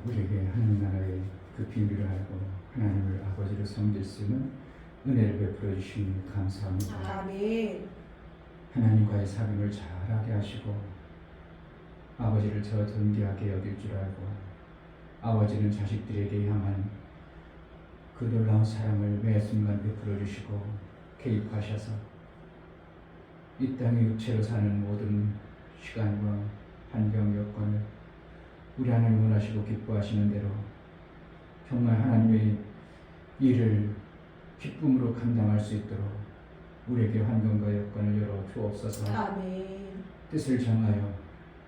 우리에게 하나님 나라의 그 비밀을 알고 하나님을 아버지로 섬길 수 있는 은혜를 베풀어 주시니 감사합니다. 아멘. 하나님과의 사귐을 잘하게 하시고 아버지를 저 존귀하게 여길 줄 알고 아버지는 자식들에게 향한 그 놀라운 사랑을 매 순간 베풀어 주시고 개입하셔서 이 땅의 육체로 사는 모든 시간과 환경 여건을 우리 하나님 원하시고 기뻐하시는 대로 정말 하나님의 일을 기쁨으로 감당할 수 있도록 우리에게 환경과 여건을 열어 주옵소서. 아멘. 뜻을 정하여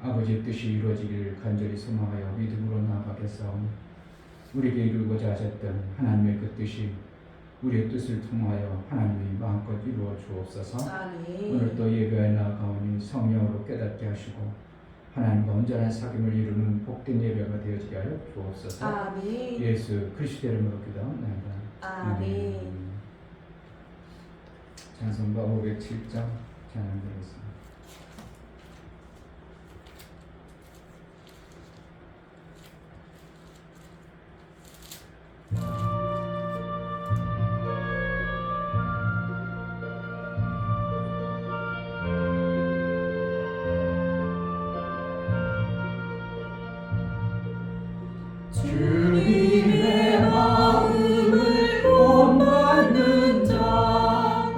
아버지의 뜻이 이루어지기를 간절히 소망하여 믿음으로 나아가겠사오니 우리에게 이루고자 하셨던 하나님의 그 뜻이 우리의 뜻을 통하여 하나님이 마음껏 이루어 주옵소서. 아멘. 오늘 또 예배에 나아가오니 성령으로 깨닫게 하시고 하나님과 온전한 사귐을 이루는 복된 예배가 되어지게 하여 주옵소서. 아멘. 예수 그리스도의 이름으로 기도합니다. 아멘. 찬송가 507장 찬양드리겠습니다. 주님의 마음을 본받는 자,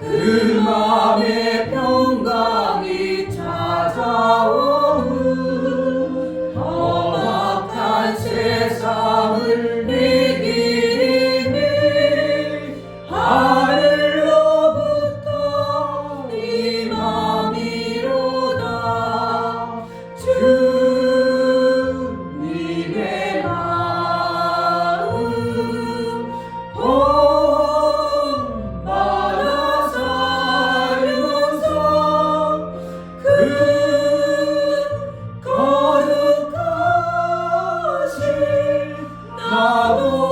그 마음에 평강이 찾아오는 험악한 세상을 이기리니 하늘로부터 임함이로다. 주님의 마음 본받아 살면서 그 거룩하신 나도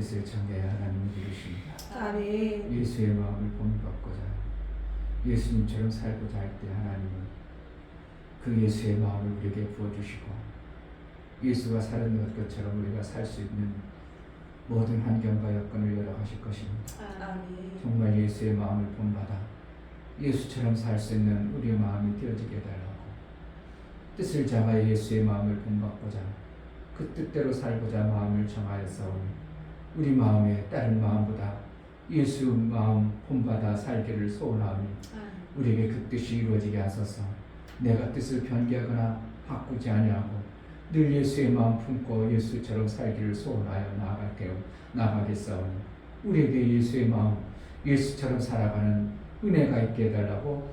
뜻을 정해야 하나님을 이루십니다. 아멘. 예수의 마음을 본받고자 예수님처럼 살고자 할 때 하나님은 그 예수의 마음을 우리에게 부어주시고 예수가 사는 것처럼 우리가 살 수 있는 모든 환경과 여건을 열어가실 것입니다. 아멘. 정말 예수의 마음을 본받아 예수처럼 살 수 있는 우리의 마음이 되어지게 해달라고 뜻을 정하여 예수의 마음을 본받고자 그 뜻대로 살고자 마음을 정하였사오니 우리 마음에 다른 마음보다 예수 마음 본받아 살기를 소원하오니 우리에게 그 뜻이 이루어지게 하소서. 내가 뜻을 변개하거나 바꾸지 아니하고 늘 예수의 마음 품고 예수처럼 살기를 소원하여 나아가겠사오니 우리에게 예수의 마음 예수처럼 살아가는 은혜가 있게 해달라고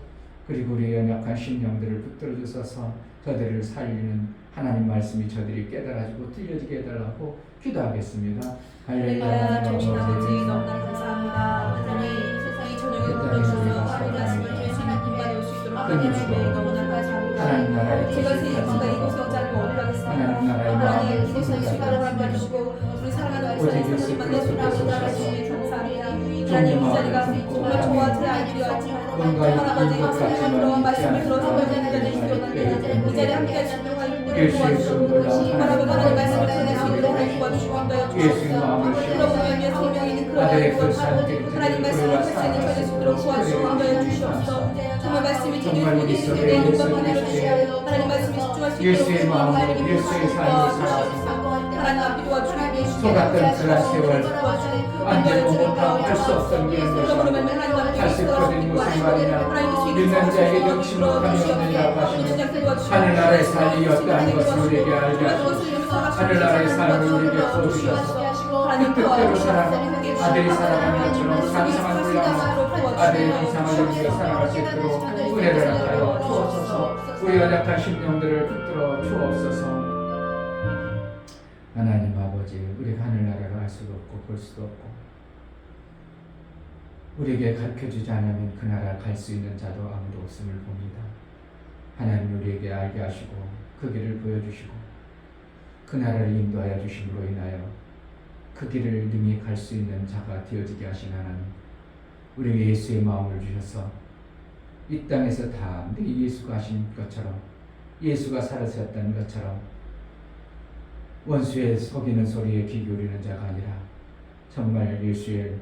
그리고 우리의 연약한 심령들을 붙들어 주셔서 저들을 살리는 하나님 말씀이 저들이 깨달아지고 들려지게 해달라고 기도하겠습니다. 할렐루야. 주님 아버지 너무나 감사합니다. 하나님 세상이 저녁에 불러주셔서 하나님 말씀을 통해 하나님과 올 수 있도록 하나님께 너무나 감사합니다. 제가 제가 이곳에 어찌하면 어디가겠습니까? 하나님 이곳에 시간을 만나주시고 우리 사랑하는 우리 사랑하는 만나주시고 하나님 감사합니다. 하나님 이 자리가 정말 저와 제 아이들이 할아버지 하나님 들어와 말씀을 들어서 하나님 주시옵소서. 이 자리에 함께 하시도록 하나님 도와주시고 할아버지 하나님 말씀을 전할 수 있도록 하나님 도와주시고 한다여 주옵소서. 들어보면 위에 생명이 있는 그런 하나님 말씀을 할수 있는 저희들 수 있도록 도와주시고 한다여 주시옵소서. 정말 말씀이 제대로 되시되 눈과 눈으로 주시하여 하나님 말씀에 집중할 수 있도록 예수의 마음으로 예수의 삶을 살아가시고 하나님 앞에 도와주시고 속았던 그런 세월 완전 못하고 할 수 없던 일을 할수 있거든 무슨 말이냐 믿는 자에게 역심록함이 없느니라고 하시는 하늘나라의 삶이 어떠한 것을 우리에게 알게 하시고 하늘나라의 삶을 우리에게 보여주셔서 그 뜻대로 아들이 살아가는 것처럼 상상한 분량으로 아들의 이상을 여기며 살아갈 수 있도록 은혜를 하여 주옵소서. 우리 연약한 심령들을 붙들어 주옵소서. 하나님 아버지, 우리가 하늘나라를 알 수도 없고 볼 수도 없고 우리에게 가르쳐주지 않으면 그 나라 갈 수 있는 자도 아무도 없음을 봅니다. 하나님 우리에게 알게 하시고 그 길을 보여주시고 그 나라를 인도하여 주심으로 인하여 그 길을 능히 갈 수 있는 자가 되어지게 하신 하나님, 우리에게 예수의 마음을 주셔서 이 땅에서 다 예수가 하신 것처럼 예수가 살아셨던 것처럼 원수의 속이는 소리에 귀 기울이는 자가 아니라 정말 예수의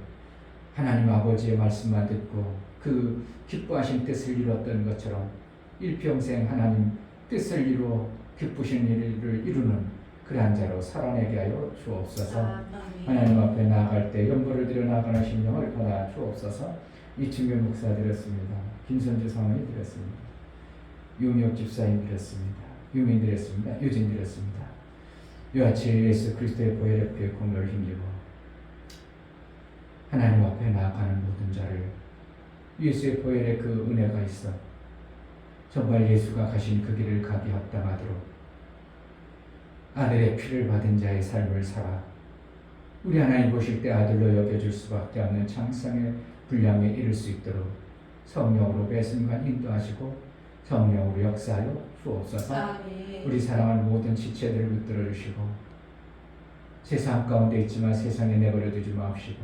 하나님 아버지의 말씀만 듣고 그 기뻐하신 뜻을 이뤘던 것처럼 일평생 하나님 뜻을 이루어 기쁘신 일을 이루는 그러한 자로 살아내게 하여 주옵소서. 하나님 앞에 나아갈 때 연보를 드려 나아가는 심령을 받아 주옵소서. 이충규 목사 드렸습니다. 김선주 사모님 드렸습니다. 유미옥 집사님 드렸습니다. 유민 드렸습니다. 유진 드렸습니다. 이와 같이 예수 그리스도의 보혈의 피에 공로를 힘입어 하나님 앞에 나아가는 모든 자를 예수의 보혈의 그 은혜가 있어 정말 예수가 가신 그 길을 가기 합당하도록 아들의 피를 받은 자의 삶을 살아 우리 하나님 보실 때 아들로 여겨줄 수밖에 없는 창상의 분량에 이를 수 있도록 성령으로 배순간 인도하시고 성령으로 역사하여 주옵소서. 우리 사랑하는 모든 지체들을 붙들어 주시고 세상 가운데 있지만 세상에 내버려 두지 마옵시고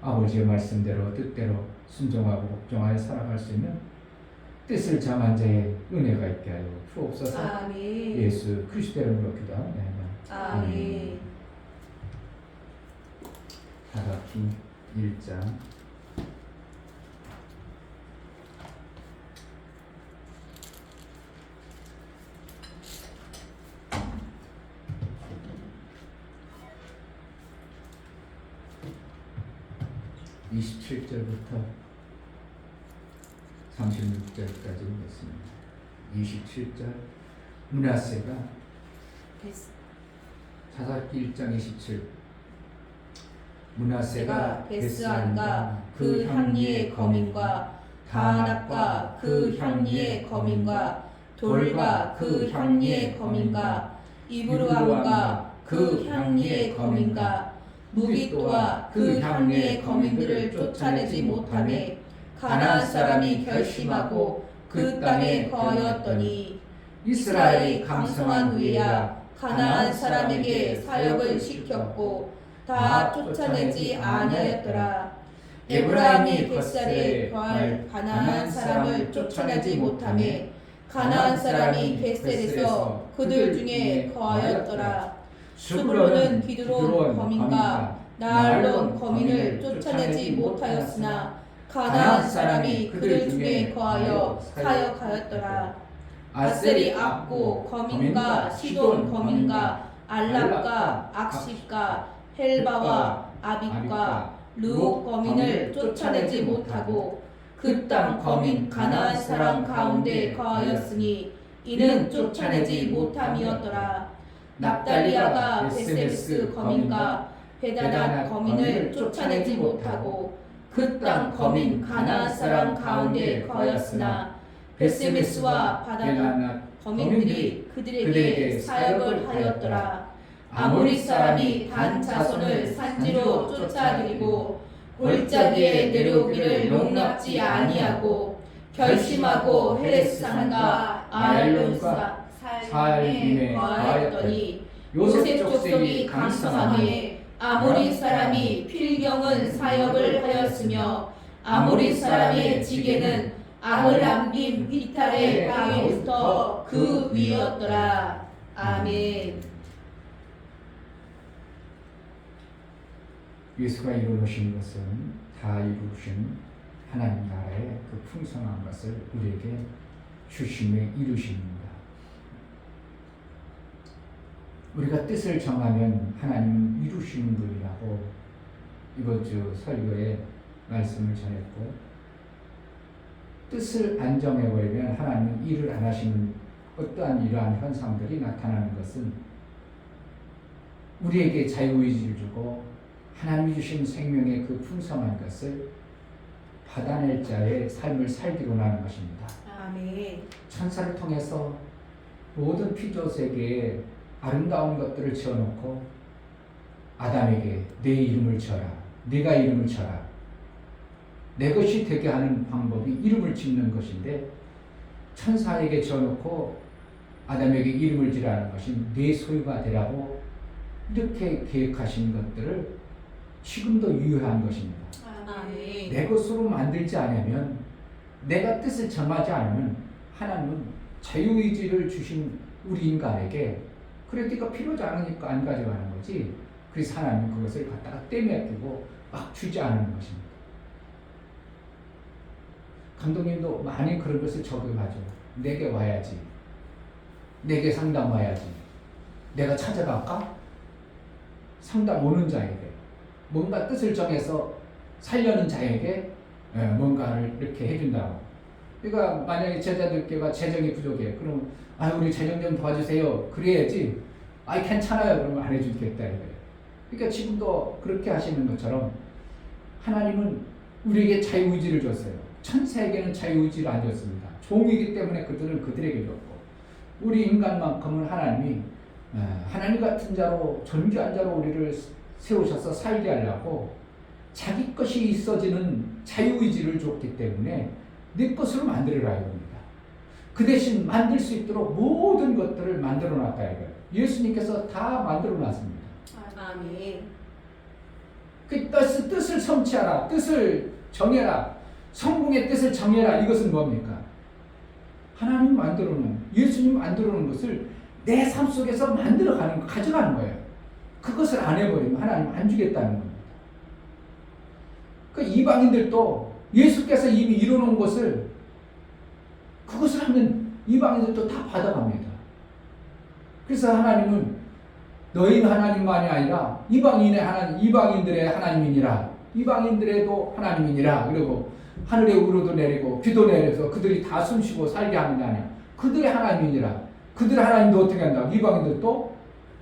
아버지의 말씀대로 뜻대로 순종하고 복종하여 살아갈 수 있는 뜻을 정한 자의 은혜가 있게 하여 주옵소서. 예수 그리스도 이름으로 기도합니다. 아멘. 하박기 1장 27절부터 36절까지 보겠습니다. 27절 므낫세가 사사기 1장 27 므낫세가 베스안과 그 향리의 거민과 다낙과 그 향리의 거민과 돌과 그 향리의 거민과 이브르암과 그 향리의 거민과 무기또와 그 향리의 거민들을 쫓아내지 못하매 가나안 사람이 결심하고 그 땅에 거하였더니 이스라엘이 강성한 후에야 가나안 사람에게 사역을 시켰고 다 쫓아내지 아니하였더라. 에브라임이 벳살에 거할 가나안 사람을 쫓아내지 못하매 가나안 사람이 벳셀에서 그들 중에 거하였더라. 스불론은 기드론 거민과 나알론 거민을 쫓아내지 못하였으나 가나안 사람이 그들 중에 거하여 사역하였더라. 아셀이 압고 거민과 시돈 거민과 알랍과 악십과 헬바와 아빅과 르옥 거민을 쫓아내지 못하고 그 땅 거민 가나안 사람 가운데 거하였으니 이는 쫓아내지 못함이었더라. 납달리아가 베세메스 거민과 베다닷 거민을 쫓아내지 못하고 그 땅 거민 가나안 사람 가운데 거하였으나 베세메스와 바다닷 거민들이 그들에게 사역을 하였더라. 아모리 사람이 단 자손을 산지로 쫓아들이고 골짜기에 내려오기를 용납지 아니하고 결심하고 헤레스산과 아얄론과 살림에 거하였더니 요셉 족속이 강성하게 아모리 사람이 필경은 사역을 하였으며 아모리 사람의 지게는 아흐람빔 비탈의 바위부터 그 위였더라. 아멘. 예수가 이루신 것은 다 이루신 하나님 나라의 그 풍성한 것을 우리에게 주심에 이루십니다. 우리가 뜻을 정하면 하나님은 이루시는 분이라고 이번 주 설교에 말씀을 전했고, 뜻을 안 정해버리면 하나님은 일을 안 하시는 어떠한 이러한 현상들이 나타나는 것은 우리에게 자유의지를 주고 하나님이 주신 생명의 그 풍성한 것을 받아낼 자의 삶을 살기로 하는 것입니다. 아멘. 천사를 통해서 모든 피조 세계에 아름다운 것들을 지어놓고 아담에게 내 이름을 지어라, 네가 이름을 지어라, 내 것이 되게 하는 방법이 이름을 짓는 것인데, 천사에게 지어놓고 아담에게 이름을 지라는 것이 내 소유가 되라고 이렇게 계획하신 것들을 지금도 유효한 것입니다. 아멘. 내 것으로 만들지 않으면, 내가 뜻을 정하지 않으면 하나님은 자유의지를 주신 우리 인간에게 그래 네가 필요하지 않으니까 안 가져가는 거지, 그래서 하나님은 그것을 갖다가 떼매기고 막 주지 않는 것입니다. 감독님도 많이 그런 것을 적용하죠. 내게 와야지, 내게 상담 와야지, 내가 찾아갈까? 상담 오는 자에게, 뭔가 뜻을 정해서 살려는 자에게 뭔가를 이렇게 해준다고. 그러니까 만약에 제자들께가 재정이 부족해, 그럼 우리 재정 좀 도와주세요, 그래야지. 괜찮아요, 그러면 안 해주겠다 이거예요. 그러니까 지금도 그렇게 하시는 것처럼 하나님은 우리에게 자유의지를 줬어요. 천사에게는 자유의지를 안 줬습니다. 종이기 때문에 그들은 그들에게 줬고, 우리 인간만큼은 하나님이 하나님 같은 자로, 존귀한 자로 우리를 세우셔서 살게 하려고 자기 것이 있어지는 자유의지를 줬기 때문에 네 것으로 만들어라 이겁니다. 그 대신 만들 수 있도록 모든 것들을 만들어 놨다 이거예요. 예수님께서 다 만들어 놨습니다. 아멘. 그 뜻을 성취하라, 뜻을 정해라, 성공의 뜻을 정해라. 이것은 뭡니까? 하나님 만들어 놓은, 예수님 만들어 놓은 것을 내 삶 속에서 만들어가는 거, 가져가는 거예요. 그것을 안 해버리면 하나님 안 주겠다는 겁니다. 그 이방인들도 예수께서 이미 이뤄놓은 것을, 그것을 하면 이방인들도 다 받아갑니다. 그래서 하나님은 너희 하나님만이 아니라 이방인의 하나님, 이방인들의 하나님이니라, 이방인들에도 하나님이니라. 그리고 하늘에 우르도 내리고 비도 내려서 그들이 다 숨쉬고 살게 하는 게 아니야. 그들의 하나님이니라. 그들의 하나님도 어떻게 한다? 이방인들도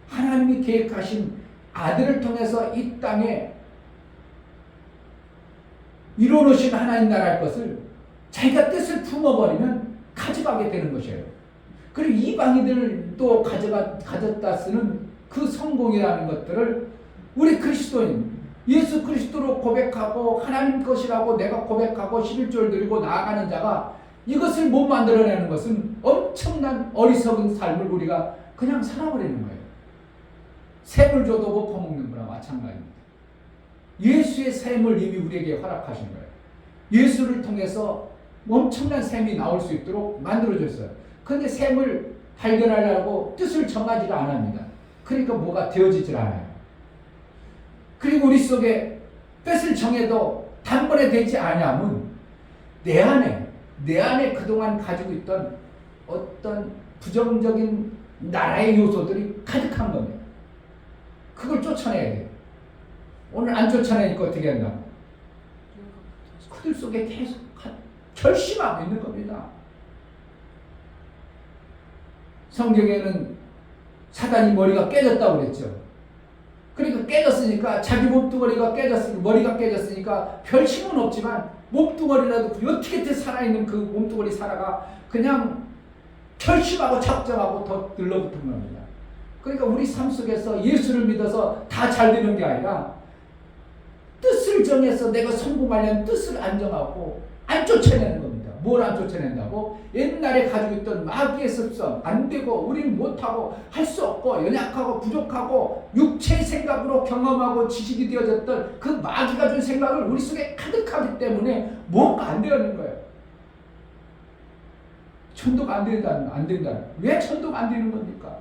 하나님이 계획하신 아들을 통해서 이 땅에 이뤄놓으신 하나님 나라의 것을 자기가 뜻을 품어버리면 가져가게 되는 것이에요. 그리고 이방인들도 가졌다 쓰는 그 성공이라는 것들을 우리 그리스도인, 예수 그리스도로 고백하고 하나님 것이라고 내가 고백하고 11조를 드리고 나아가는 자가 이것을 못 만들어내는 것은 엄청난 어리석은 삶을 우리가 그냥 살아버리는 거예요. 샘을 줘도 못 퍼먹는 거랑 마찬가지입니다. 예수의 샘을 이미 우리에게 허락하신 거예요. 예수를 통해서 엄청난 샘이 나올 수 있도록 만들어졌어요. 그런데 샘을 발견하려고 뜻을 정하지가 않습니다. 그러니까 뭐가 되어지질 않아요. 그리고 우리 속에 뜻을 정해도 단번에 되지 않으면 내 안에 그동안 가지고 있던 어떤 부정적인 나라의 요소들이 가득한 겁니다. 그걸 쫓아내야 돼요. 오늘 안 쫓아내니까 어떻게 한다고? 그들 속에 계속 결심하고 있는 겁니다. 성경에는 사단이 머리가 깨졌다고 그랬죠. 그러니까 깨졌으니까 자기 몸뚱어리가 깨졌으니까 머리가 깨졌으니까 별 힘은 없지만 몸뚱어리라도 어떻게든 살아있는 그 몸뚱어리 살아가 그냥 결심하고 작정하고 더 들러붙은 겁니다. 그러니까 우리 삶 속에서 예수를 믿어서 다 잘 되는 게 아니라 뜻을 정해서 내가 성공하려는 뜻을 안 정하고 안 쫓아내는 겁니다. 뭘 안 쫓아낸다고? 옛날에 가지고 있던 마귀의 습성, 안 되고 우리는 못하고 할 수 없고 연약하고 부족하고 육체의 생각으로 경험하고 지식이 되어졌던 그 마귀가 준 생각을 우리 속에 가득하기 때문에 뭔가 안 되는 거예요. 천도가 안 된다는. 왜 천도가 안 되는 겁니까?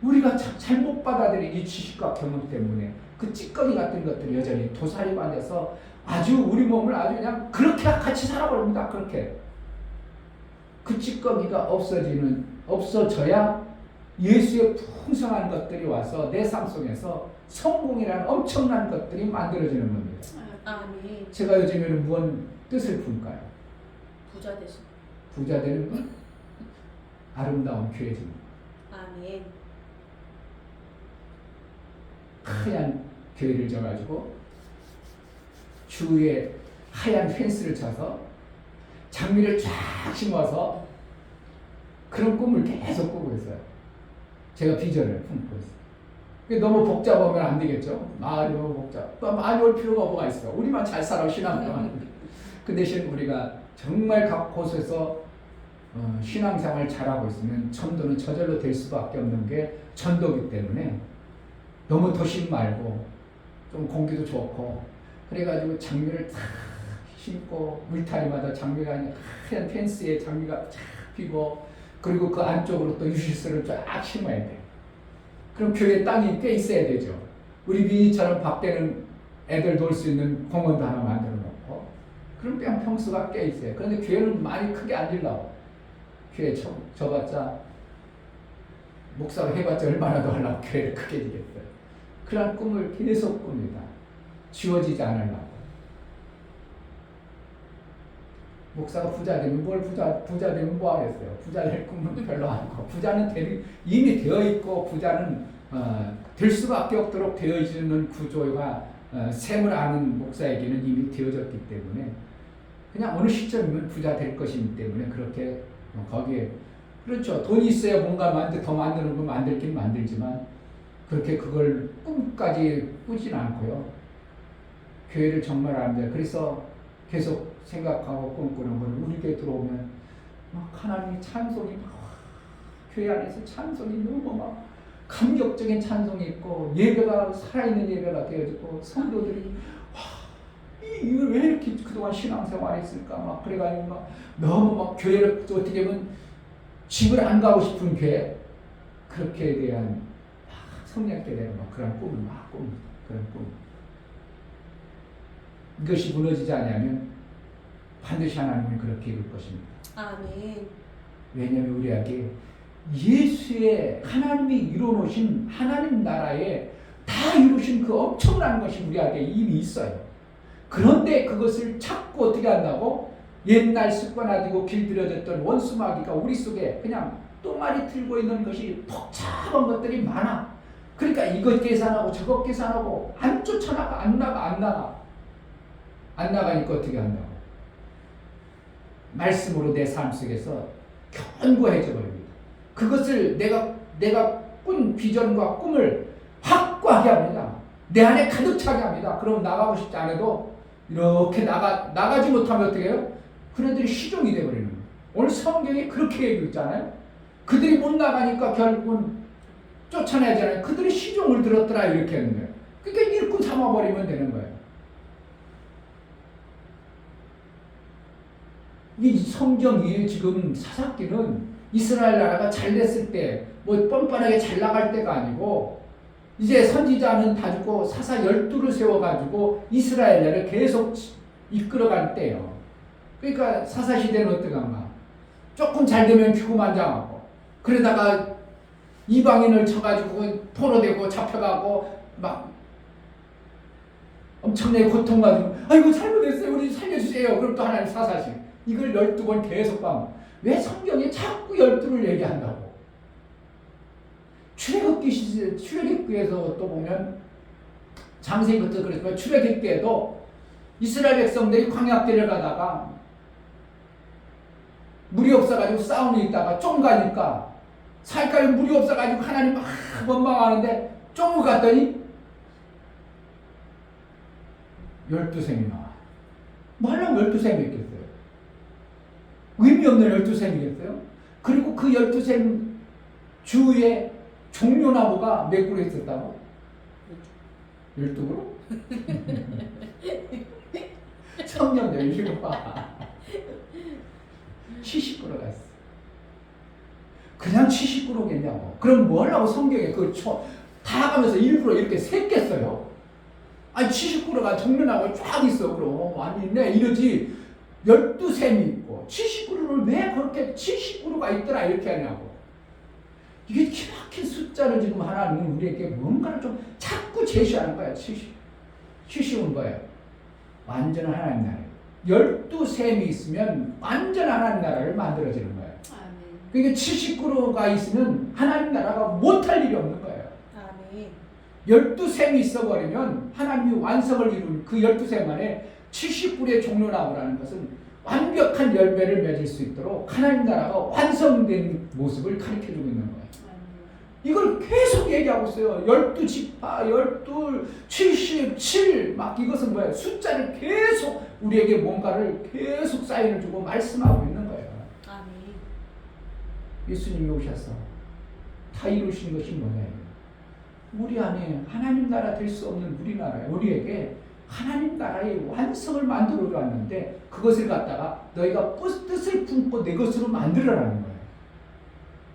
우리가 잘못 받아들인 이 지식과 경험 때문에 그 찌꺼기 같은 것들이 여전히 도사리고 앉아서 아주 우리 몸을 아주 그냥 그렇게 같이 살아버립니다. 그렇게. 그 찌꺼기가 없어져야 예수의 풍성한 것들이 와서 내 삶 속에서 성공이라는 엄청난 것들이 만들어지는 겁니다. 아멘. 제가 요즘에는 무슨 뜻을 품을까요? 부자 되신. 부자 되는 건 아름다운 교회입니다. 아멘. 하얀 교회를 져가지고 주위에 하얀 펜스를 쳐서 장미를 쫙 심어서 그런 꿈을 계속 꾸고 있어요. 제가 비전을 품고 있어요. 너무 복잡하면 안 되겠죠. 마을이 너무 복잡. 많이 올 필요가 뭐가 있어. 우리만 잘 살아 신앙생활. 그 대신 우리가 정말 각 곳에서 신앙생활 잘하고 있으면 전도는 저절로 될 수밖에 없는 게 전도기 때문에 너무 도심 말고 좀 공기도 좋고 그래가지고 장미를 탁 심고 물타리마다 장미가 하얀 펜스에 장미가 쫙 피고 그리고 그 안쪽으로 또 유실수를 쫙 심어야 돼. 그럼 교회 땅이 꽤 있어야 되죠. 우리 비니처럼 밖에는 애들 놀 수 있는 공원도 하나 만들어 놓고 그럼 그냥 평수가 꽤 있어요. 그런데 교회는 많이 크게 안 지려고. 교회 줘봤자 목사가 해봤자 얼마나 더 하려고 교회를 크게 지겠어요. 그런 꿈을 계속 꿉니다. 지워지지 않으려고. 목사가 부자 되면 부자 되면 뭐 하겠어요? 부자 될 꿈은 별로 않고 부자는 이미 되어 있고 부자는 될 수밖에 없도록 되어지는 구조가 셈을 아는 목사에게는 이미 되어졌기 때문에 그냥 어느 시점이면 부자 될 것이기 때문에 그렇게 거기에 그렇죠. 돈이 있어야 뭔가 더 만드는 거 만들긴 만들지만 그렇게 그걸 꿈까지 꾸진 않고요. 교회를 정말 아는데 그래서 계속 생각하고 꿈꾸는 건 우리 교회 들어오면 막 하나님의 찬송이 막 교회 안에서 찬송이 너무 막 감격적인 찬송이 있고 예배가 살아있는 예배가 되어지고 성도들이 이걸 왜 이렇게 그동안 신앙생활 했을까 막 그래가지고 막 너무 막 교회를 어떻게 보면 집을 안 가고 싶은 교회 그렇게 대한 성령께 대한 막 그런 꿈을 막 꿉니다. 그런 꿈. 이것이 무너지지 않으면 반드시 하나님은 그렇게 이룰 것입니다. 아멘. 왜냐하면 우리에게 예수의 하나님이 이루어놓으신 하나님 나라에 다 이루신 그 엄청난 것이 우리에게 이미 있어요. 그런데 그것을 찾고 어떻게 한다고? 옛날 습관화되고 길들여졌던 원수마귀가 우리 속에 그냥 똥알이 틀고 있는 것이 복잡한 것들이 많아. 그러니까 이것 계산하고 저것 계산하고 안 쫓아나가 안 나가니까 어떻게 한다고? 말씀으로 내 삶 속에서 견고해져 버립니다. 그것을 내가 꾼 비전과 꿈을 확고하게 합니다. 내 안에 가득 차게 합니다. 그럼 나가고 싶지 않아도 이렇게 나가지 못하면 어떻게 해요? 그네들이 시종이 되어버리는 거예요. 오늘 성경이 그렇게 얘기하고 있잖아요. 그들이 못 나가니까 결국은 쫓아내잖아요. 그들이 시종을 들었더라 이렇게 하는 거예요. 그러니까 일꾼 삼아버리면 되는 거예요. 이 성경이 지금 사사기는 이스라엘 나라가 잘 됐을 때, 뭐 뻔뻔하게 잘 나갈 때가 아니고, 이제 선지자는 다 죽고 사사 12를 세워가지고 이스라엘을 계속 이끌어갈 때예요. 그러니까 사사 시대는 어떡한가? 조금 잘 되면 규구만장하고, 그러다가 이방인을 쳐가지고 포로되고 잡혀가고 막 엄청나게 고통가지고, 아이고 잘못했어요, 우리 살려주세요. 그럼 또 하나님 사사시 이걸 12번 계속 봐. 왜 성경에 자꾸 12를 얘기한다고? 출애굽기에서 또 보면 장세기부터 그랬지만 출애굽기 때에도 이스라엘 백성들이 광야 데려가다가 물이 없어가지고 싸움이 있다가 좀 가니까 살까지 물이 없어가지고 하나님 막 원망하는데 좀 갔더니 12셈이 나와. 뭐 하려고 12셈이 있겠어요? 의미 없는 12셈이겠어요? 그리고 그 12셈 주위에 종려나무가 몇 그루 있었다고? 12그루? 성령 열리고 봐. 70그루가 있어. 그냥 70그루겠냐고. 그럼 뭐 하려고 성경에 다 가면서 일부러 이렇게 샜겠어요? 아니 70그루가 종려나무가 쫙 있어. 그럼 아니 네 이러지. 12셈이 있고 70그루를 왜 그렇게 70그루가 있더라 이렇게 하냐고. 이게 기막힌 숫자를 지금 하나님은 우리에게 뭔가를 좀 자꾸 제시하는 거야. 70은 거예요. 완전한 하나님 나라. 12셈이 있으면 완전한 하나님 나라를 만들어지는 거예요. 아멘. 그러니까 70그루가 있으면 하나님 나라가 못할 일이 없는 거예요. 아멘. 12셈이 있어버리면 하나님이 완성을 이룬 그 12셈 안에 70그루의 종려나무라는 것은 완벽한 열매를 맺을 수 있도록 하나님 나라가 완성된 모습을 가르쳐주고 있는 거예요. 이걸 계속 얘기하고 있어요. 12지파, 12, 77, 막 이것은 뭐예요? 숫자를 계속 우리에게 뭔가를 계속 사인을 주고 말씀하고 있는 거예요. 아멘. 예수님이 오셔서 다 이루신 것이 뭐냐면 우리 안에 하나님 나라 될 수 없는 우리나라에 우리에게 하나님 나라의 완성을 만들어 왔는데 그것을 갖다가 너희가 뜻을 품고 내 것으로 만들어라는 거예요.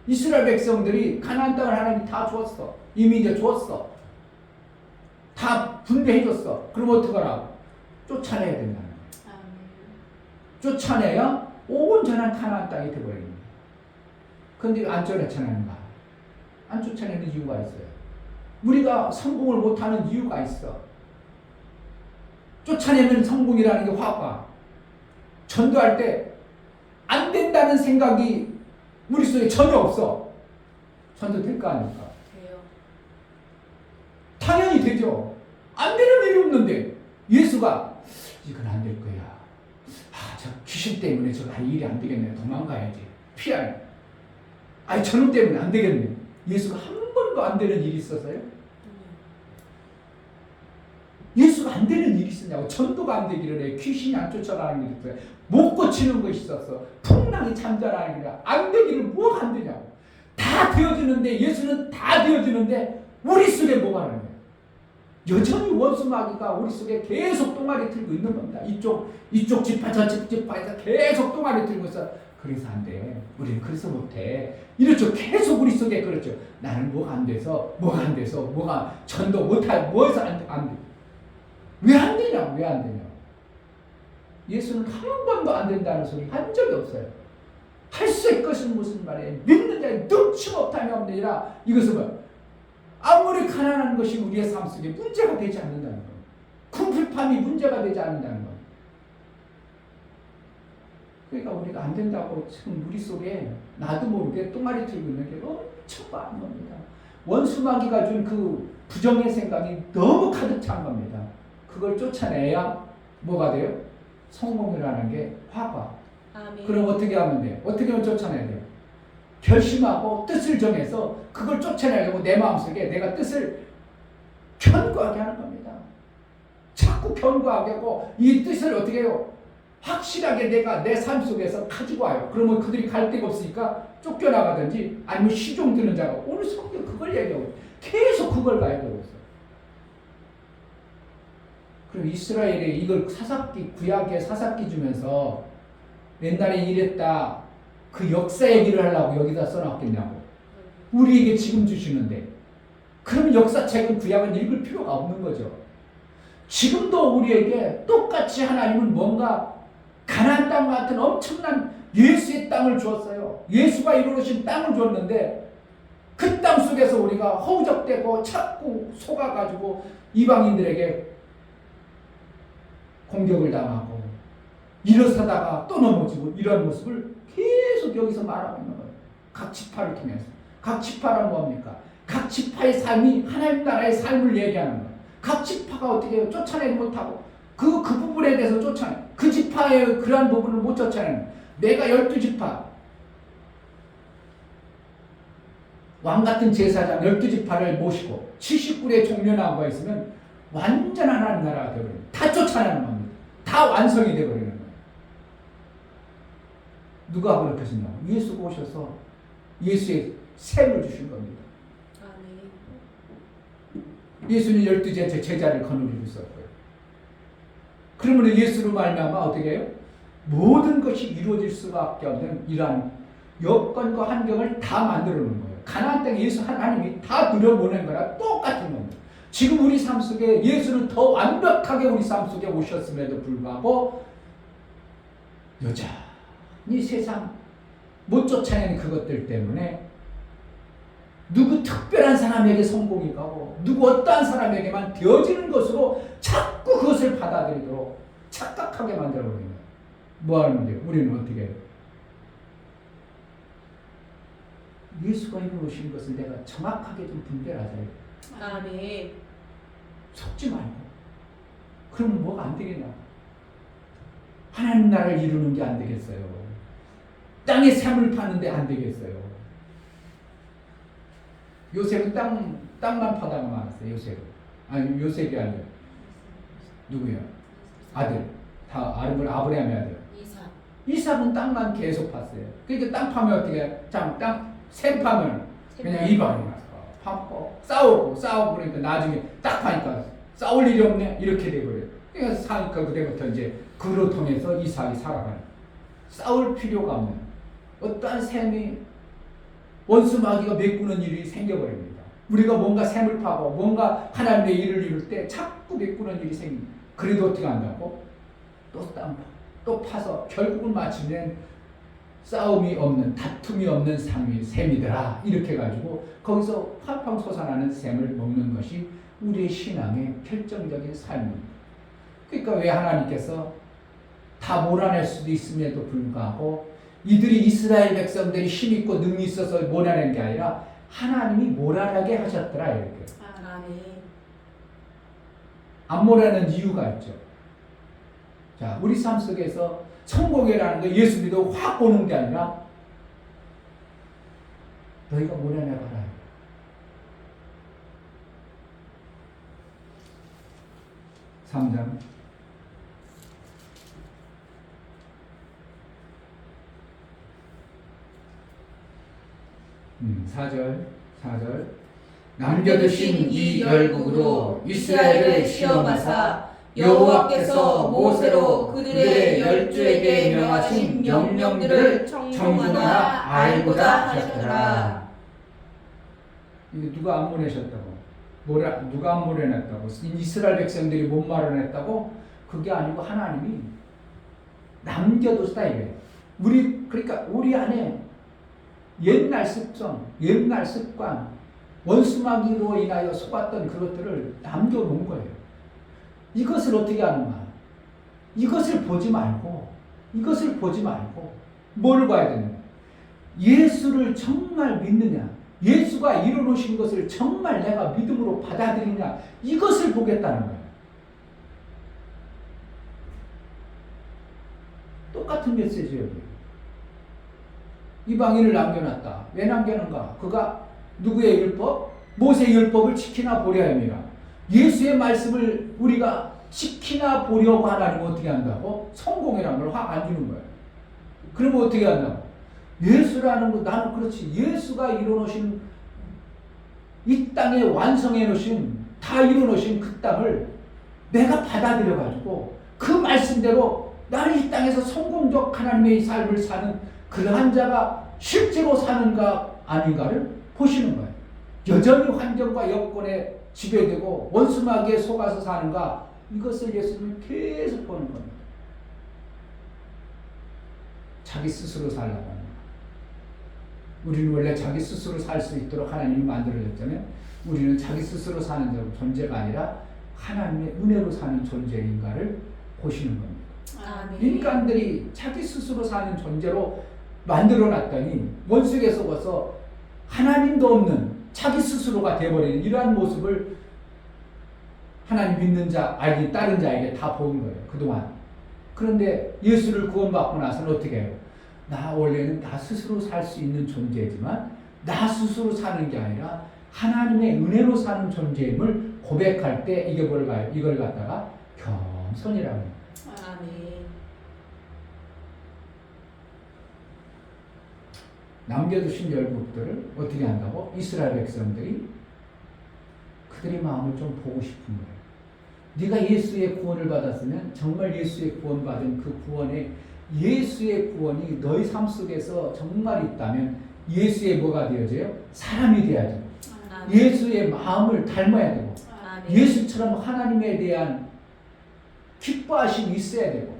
이스라엘 백성들이 가나안 땅을 하나님이 다 주었어. 이미 이제 주었어. 다 분배해 줬어. 그럼 어떡하라고? 쫓아내야 된다는 거예요. 쫓아내야 온전한 가나안 땅이 되어버리는 거예요. 그런데 안 쫓아내는가? 안 쫓아내는 이유가 있어요. 우리가 성공을 못하는 이유가 있어. 쫓아내면 성공이라는 게 화가. 전도할 때 안 된다는 생각이 우리 속에 전혀 없어. 전도 될 거 아닙니까? 돼요. 당연히 되죠. 안 되는 일이 없는데 예수가 이건 안 될 거야. 저 귀신 때문에 저거 일이 안 되겠네. 도망가야지. 피하네. 아니 저놈 때문에 안 되겠네. 예수가 한 번도 안 되는 일이 있었어요? 예수가 안 되는 일이 있었냐고. 전도가 안 되기를 해. 귀신이 안 쫓아가는 일이 있어요. 못 고치는 것이 있었어. 풍랑이 잠자라는 게 안 되기를 뭐가 안 되냐고. 다 되어지는데 예수는 다 되어지는데 우리 속에 뭐가 하는 거예요? 여전히 원수마귀가 우리 속에 계속 똥알이 틀고 있는 겁니다. 이쪽 지파 저쪽 지파에서 계속 똥알이 틀고 있어. 그래서 안 돼. 우리는 그래서 못해. 이렇죠. 계속 우리 속에 그렇죠. 나는 뭐가 안 돼서 뭐가 전도 못할 뭐해서 안 돼. 왜 안 되냐고. 왜 안 되냐고. 예수는 한 번도 안 된다는 소리 한 적이 없어요. 할 수 있을 것은 무슨 말이에요? 믿는 자에 능치 못함이 없느니라. 이것은 뭐 아무리 가난한 것이 우리의 삶 속에 문제가 되지 않는다는 것. 궁핍함이 문제가 되지 않는다는 것. 그러니까 우리가 안 된다고 지금 우리 속에 나도 모르게 똥알이 들고 있는 게 엄청 많은 겁니다. 원수마귀가 준 그 부정의 생각이 너무 가득 찬 겁니다. 그걸 쫓아내야 뭐가 돼요? 성공이라는 게 화가. 아멘. 그럼 어떻게 하면 돼요? 어떻게 하면 쫓아내야 돼요? 결심하고 뜻을 정해서 그걸 쫓아내려고 내 마음속에 내가 뜻을 견고하게 하는 겁니다. 자꾸 견고하게 하고 이 뜻을 어떻게 해요? 확실하게 내가 내 삶 속에서 가지고 와요. 그러면 그들이 갈 데가 없으니까 쫓겨나가든지 아니면 시종 드는 자가 오늘 성경 그걸 얘기하고 계속 그걸 가야 되고 있어요. 그럼 이스라엘에 이걸 사사기, 구약에 사사기 주면서 옛날에 이랬다 그 역사 얘기를 하려고 여기다 써놨겠냐고. 우리에게 지금 주시는데 그럼 역사책은 구약은 읽을 필요가 없는 거죠. 지금도 우리에게 똑같이 하나님은 뭔가 가나안 땅 같은 엄청난 예수의 땅을 주었어요. 예수가 이루어진 땅을 줬는데 그 땅 속에서 우리가 허우적대고 찾고 속아가지고 이방인들에게 공격을 당하고 일어서다가 또 넘어지고 이런 모습을 계속 여기서 말하고 있는 거예요. 각 지파를 통해서. 각 지파란 뭡니까? 각 지파의 삶이 하나님 나라의 삶을 얘기하는 거예요. 각 지파가 어떻게 해요? 쫓아내지 못하고 그 부분에 대해서 쫓아내. 그 지파의 그러한 부분을 못 쫓아내는 거예요. 내가 12지파 왕 같은 제사장 12지파를 모시고 70굴의 종려나무가 있으면 완전한 하나님 나라가 되어버려요. 다 쫓아내는 겁니다. 다 완성이 되어버리는 거예요. 누가 그렇게 하셨냐고. 예수가 오셔서 예수의 셈을 주신 겁니다. 예수는 12 제자를 거느리고 있었고요. 그러면 예수로 말미암아 어떻게 해요? 모든 것이 이루어질 수밖에 없는 이러한 여건과 환경을 다 만들어 놓은 거예요. 가나안 땅에 예수 하나님이 다 들여보낸 거랑 똑같은 겁니다. 지금 우리 삶 속에 예수는 더 완벽하게 우리 삶 속에 오셨음에도 불구하고 여전히 세상 못 쫓아내는 그것들 때문에 누구 특별한 사람에게 성공이 가고 누구 어떠한 사람에게만 되어지는 것으로 자꾸 그것을 받아들이도록 착각하게 만들어버리는 거예요. 뭐 하는데요? 우리는 어떻게 해요? 예수가 이루어진 것을 내가 정확하게 좀 분별하자요. 아멘. 속지 말고. 그러면 뭐가 안 되겠냐? 하나님 나라를 이루는 게 안 되겠어요. 땅에 샘을 파는데 안 되겠어요. 요셉은 땅만 파다가 많았어요. 요셉은. 아니 요셉이 아니에요. 누구야? 아들. 다 아브라함의 아들. 이삭은 땅만 계속 팠어요. 그러니까 땅 파면 어떻게 해? 샘 파면 그냥 이방이라서 파고 싸우고 그러니까 나중에 딱 파니까 싸울 일이 없네 이렇게 돼버려요. 그러니까 사니까 그때부터 이제 그로 통해서 이삭이 살아가는. 싸울 필요가 없는 어떠한 샘이 원수 마귀가 메꾸는 일이 생겨버립니다. 우리가 뭔가 샘을 파고 뭔가 하나님의 일을 이룰 때 자꾸 메꾸는 일이 생깁니다. 그래도 어떻게 한다고? 또 파서 결국은 마치면 싸움이 없는 다툼이 없는 샘이더라 이렇게 가지고 거기서 팡팡 솟아나는 샘을 먹는 것이 우리의 신앙의 결정적인 삶입니다. 그러니까 왜 하나님께서 다 몰아낼 수도 있음에도 불구하고 이들이 이스라엘 백성들이 힘있고 능이 있어서 몰아낸 게 아니라 하나님이 몰아내게 하셨더라 이렇게. 안 몰아내는 이유가 있죠. 자, 우리 삶 속에서 성공이라는 거 예수 믿어 확 오는 게 아니라 너희가 몰아내봐라. (3장) 4절 남겨두신 이 열국으로 이스라엘을 시험하사 여호와께서 모세로 그들의 열조에게 명하신 명령들을 청중하나 알고자 하셨더라. 이게 누가 안 보내셨다고? 누가 안 보내냈다고? 이스라엘 백성들이 못 말아냈다고? 그게 아니고 하나님이 남겨뒀다 이거예요. 그러니까 우리 안에 옛날 습성, 옛날 습관, 원수마귀로 인하여 속았던 그것들을 남겨놓은 거예요. 이것을 어떻게 하는가? 이것을 보지 말고 뭘 봐야 되는가? 예수를 정말 믿느냐? 예수가 이루어놓으신 것을 정말 내가 믿음으로 받아들이냐? 이것을 보겠다는 거예요. 똑같은 메시지예요. 이방인을 남겨놨다. 왜 남겨놓은가? 그가 누구의 율법? 모세의 율법을 지키나 보려 함이라. 예수의 말씀을 우리가 지키나 보려고 하나님은 어떻게 한다고? 성공이라는 걸 확 안 주는 거예요. 그러면 어떻게 한다고? 예수라는 거, 나는 그렇지. 예수가 이루어놓으신 이 땅에 완성해 놓으신, 다 이루어놓으신 그 땅을 내가 받아들여가지고 그 말씀대로 나는 이 땅에서 성공적 하나님의 삶을 사는 그러한 자가 실제로 사는가 아닌가를 보시는 거예요. 여전히 환경과 여건에 지배되고 원수마귀에 속아서 사는가, 이것을 예수님은 계속 보는 겁니다. 자기 스스로 살라고 합니다. 우리는 원래 자기 스스로 살 수 있도록 하나님이 만들어졌잖아요. 우리는 자기 스스로 사는 존재가 아니라 하나님의 은혜로 사는 존재인가를 보시는 겁니다. 인간들이 자기 스스로 사는 존재로 만들어놨더니 원수에게 속아서 하나님도 없는 자기 스스로가 되어버리는 이러한 모습을 하나님 믿는 자, 아니 다른 자에게 다 보인 거예요. 그동안. 그런데 예수를 구원받고 나서는 어떻게 해요? 나 원래는 나 스스로 살 수 있는 존재지만 나 스스로 사는 게 아니라 하나님의 은혜로 사는 존재임을 고백할 때 이걸 갖다가 겸손이라고 합니다. 남겨두신 열국들을 어떻게 한다고? 이스라엘 백성들이 그들의 마음을 좀 보고 싶은 거예요. 네가 예수의 구원을 받았으면 정말 예수의 구원받은 그 구원에 예수의 구원이 너희 삶 속에서 정말 있다면 예수의 뭐가 되어져요? 사람이 돼야죠. 예수의 마음을 닮아야 되고 예수처럼 하나님에 대한 기뻐하심이 있어야 되고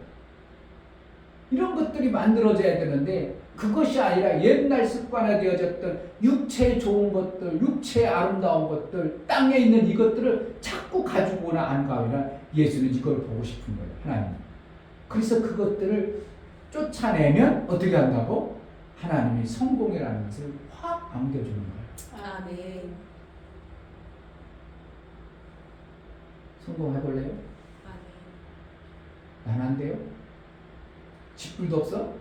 이런 것들이 만들어져야 되는데 그것이 아니라 옛날 습관화되어졌던 육체의 좋은 것들, 육체의 아름다운 것들, 땅에 있는 이것들을 자꾸 가지고 오나 안 가오나 예수는 이걸 보고 싶은 거예요. 하나님. 그래서 그것들을 쫓아내면 어떻게 한다고? 하나님이 성공이라는 것을 확 안겨주는 거예요. 성공해볼래요? 난 안 돼요? 직불도 없어?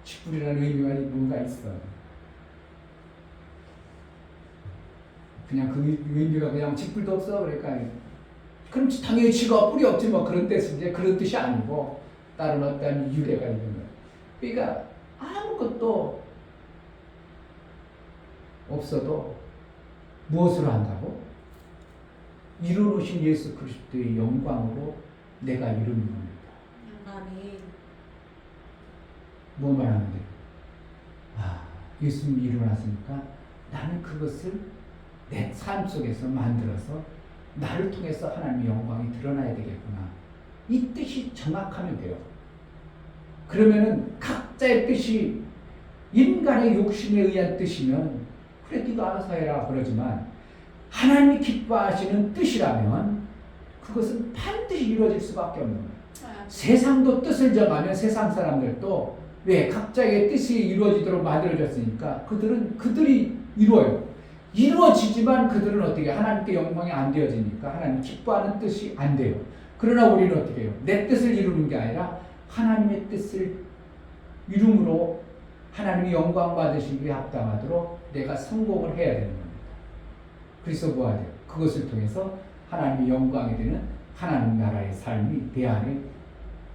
직불이라는 의미가 뭔가 있어. 그냥 그 의미가 그냥 직불도 없어? 그러니까 그럼 당연히 지가 뿔이 없지 뭐 그런 뜻인데 그런 뜻이 아니고 다른 어떤 유래가 있는 거예요. 그러니까 아무것도 없어도 무엇으로 한다고? 이루어놓으신 예수 그리스도의 영광으로 내가 이루는 겁니다. 뭐만 하면 돼요? 예수님이 일어났으니까 나는 그것을 내 삶 속에서 만들어서 나를 통해서 하나님의 영광이 드러나야 되겠구나. 이 뜻이 정확하면 돼요. 그러면은 각자의 뜻이 인간의 욕심에 의한 뜻이면 그래 네가 알아서 해라 그러지만 하나님이 기뻐하시는 뜻이라면 그것은 반드시 이루어질 수밖에 없는 거예요. 세상도 뜻을 정하면 세상 사람들도 왜 각자의 뜻이 이루어지도록 만들어졌으니까 그들이 이루어요. 이루어지지만 그들은 어떻게 하나님께 영광이 안 되어지니까 하나님 기뻐하는 뜻이 안 돼요. 그러나 우리는 어떻게 해요? 내 뜻을 이루는 게 아니라 하나님의 뜻을 이룸으로 하나님이 영광 받으시기에 합당하도록 내가 성공을 해야 되는 겁니다. 그래서 뭐가 돼요? 그것을 통해서 하나님의 영광이 되는 하나님 나라의 삶이 내 안에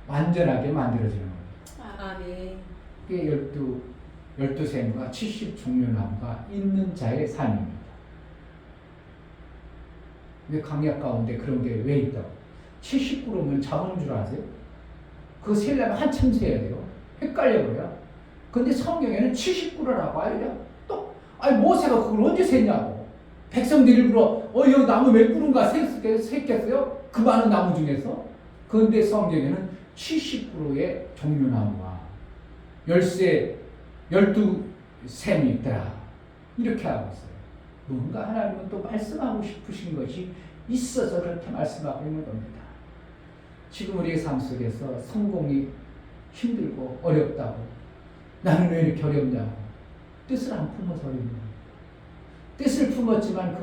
완전하게 만들어지는 겁니다. 그게 12세무가 70종려나무가 있는 자의 삶입니다. 왜 강약 가운데 그런 게 왜 있다고? 70그루면 작은 줄 아세요? 그거 세려면 한참 세야 돼요. 헷갈려버려. 근데 성경에는 70그루라고 알려. 모세가 그걸 언제 셌냐고. 백성들이 일부러 여기 나무 몇 그루인가 셌겠어요? 그 많은 나무 중에서. 그런데 성경에는 70그루의 종려나무와 12샘이 있더라. 이렇게 하고 있어요. 뭔가 하나님은 또 말씀하고 싶으신 것이 있어서 그렇게 말씀하고 있는 겁니다. 지금 우리의 삶 속에서 성공이 힘들고 어렵다고 나는 왜 이렇게 어렵냐고 뜻을 안 품어서 어려운 겁니다. 뜻을 품었지만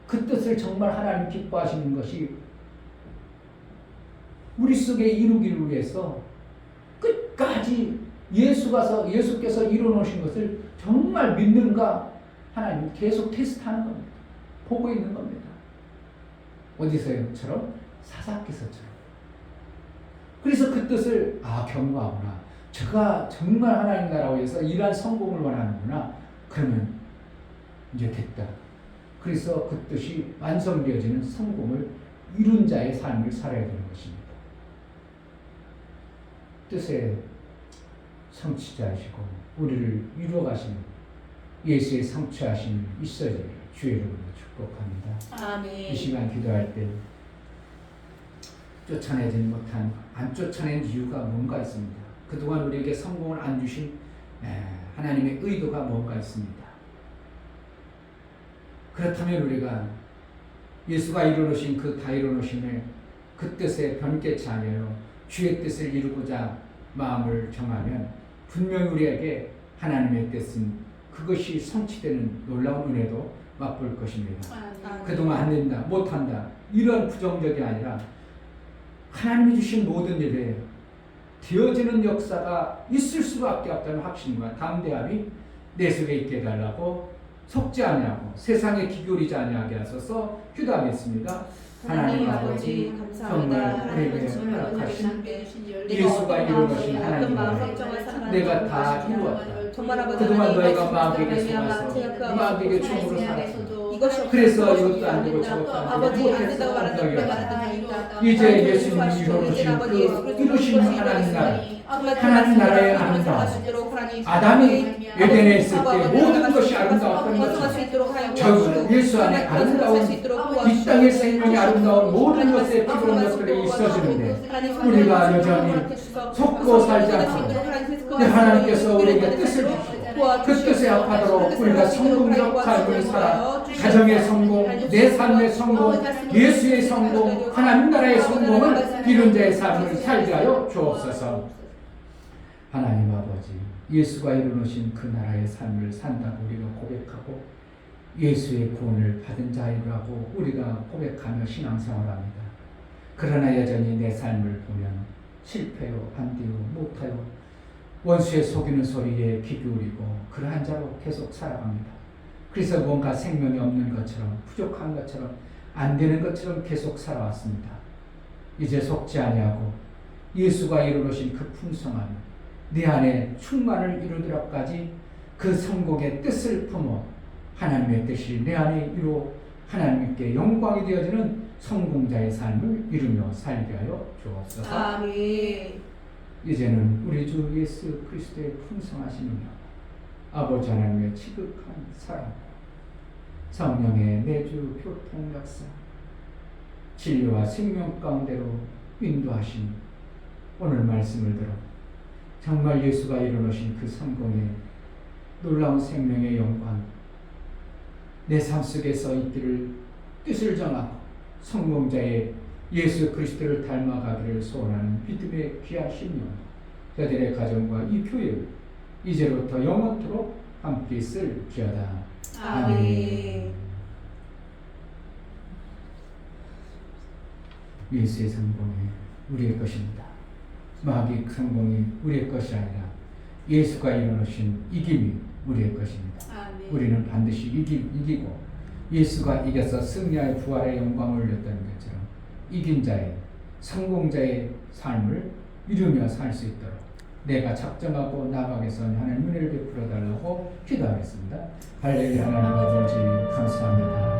그 뜻을 정말 하나님 기뻐하시는 것이 우리 속에 이루기를 위해서 끝까지 예수께서 이루어놓으신 것을 정말 믿는가 하나님 계속 테스트하는 겁니다. 보고 있는 겁니다. 어디서처럼? 사사기서처럼. 그래서 그 뜻을 경고하구나. 저가 정말 하나님 나라 위해서 이러한 성공을 원하는구나. 그러면 이제 됐다. 그래서 그 뜻이 완성되어지는 성공을 이룬 자의 삶을 살아야 되는 것입니다. 뜻의 성취자이시고 우리를 이루어가시는 예수의 성취하심이 있어지기를 주의 이름으로 축복합니다. 아멘. 이 시간 기도할 때 쫓아내지 못한, 안 쫓아낸 이유가 뭔가 있습니다. 그동안 우리에게 성공을 안 주신 하나님의 의도가 뭔가 있습니다. 그렇다면 우리가 예수가 이루어놓으신 그 다 이루어놓으심을 그 뜻에 변개치 아니하여 주의 뜻을 이루고자 마음을 정하면 분명히 우리에게 하나님의 뜻은 그것이 성취되는 놀라운 은혜도 맛볼 것입니다. 그동안 안 된다, 못한다 이런 부정적이 아니라 하나님이 주신 모든 일에 되어지는 역사가 있을 수밖에 없다는 확신과 담대함이 내 속에 있게 해달라고 속지 아니하고 세상에 기울이지 아니하게 하소서 기도하겠습니다. 하나님 아버지 정말 우리에게 허락하신 예수가 이루어진 하나님 내가 다 이루었다. 그동안 너희가 마귀에게 속아서 마귀에게 총으로 살았어. 그래서 이것도 안 되고 저것도 안 되고 못해서 감정이었다. 이제 예수님이 이루어진 그 이루신 하나님 나라의 아름다움, 아담이 에덴에 있을 때 모든 것이 아름다웠던 것처럼 저는 예수 안에 아름다운 이 땅의 생명이 아름다운 모든 것에 필요한 것들이 있어지는데 우리가 여전히 속고 살지 않고 하나님께서 우리에게 뜻을 주시고 그 뜻에 합하도록 우리가 성공적 삶을 살아 가정의 성공, 내 삶의 성공, 예수의 성공, 하나님 나라의 성공을 이룬 자의 삶을 살게 하여 주옵소서. 하나님 아버지, 예수가 이루어진 그 나라의 삶을 산다고 우리가 고백하고 예수의 구원을 받은 자이라고 우리가 고백하며 신앙생활합니다. 그러나 여전히 내 삶을 보면 실패요, 안 되요, 못하요, 원수의 속이는 소리에 귀 기울이고 그러한 자로 계속 살아갑니다. 그래서 뭔가 생명이 없는 것처럼, 부족한 것처럼, 안 되는 것처럼 계속 살아왔습니다. 이제 속지 아니하고 예수가 이루어진 그 풍성한 내 안에 충만을 이루도록까지 그 성공의 뜻을 품어 하나님의 뜻이 내 안에 이루어 하나님께 영광이 되어지는 성공자의 삶을 이루며 살게 하여 주옵소서. 아멘. 이제는 우리 주 예수 그리스도의 풍성하신 은혜와 아버지 하나님의 지극한 사랑, 성령의 내주 교통 역사, 진리와 생명 가운데로 인도하신 오늘 말씀을 들어 정말 예수가 이루어놓으신 그 성공의 놀라운 생명의 영광 내 삶 속에서 있기를 뜻을 정하고 성공자의 예수 그리스도를 닮아가기를 소원하는 믿음의 귀한 신령 저들의 가정과 이 교회를 이제로부터 영원토록 함께 있을지어다. 아멘. 예수의 성공이 우리의 것입니다. 마귀 성공이 우리의 것이 아니라 예수가 이루어놓으신 이김이 우리의 것입니다. 아멘. 우리는 반드시 이기고 예수가 이겨서 승리하여 부활의 영광을 올렸다는 것처럼 이긴 자의 성공자의 삶을 이루며 살 수 있도록 내가 작정하고 나아가겠어 하나님 은혜를 베풀어 달라고 기도하겠습니다. 할렐루야. 하나님 아버지 감사합니다.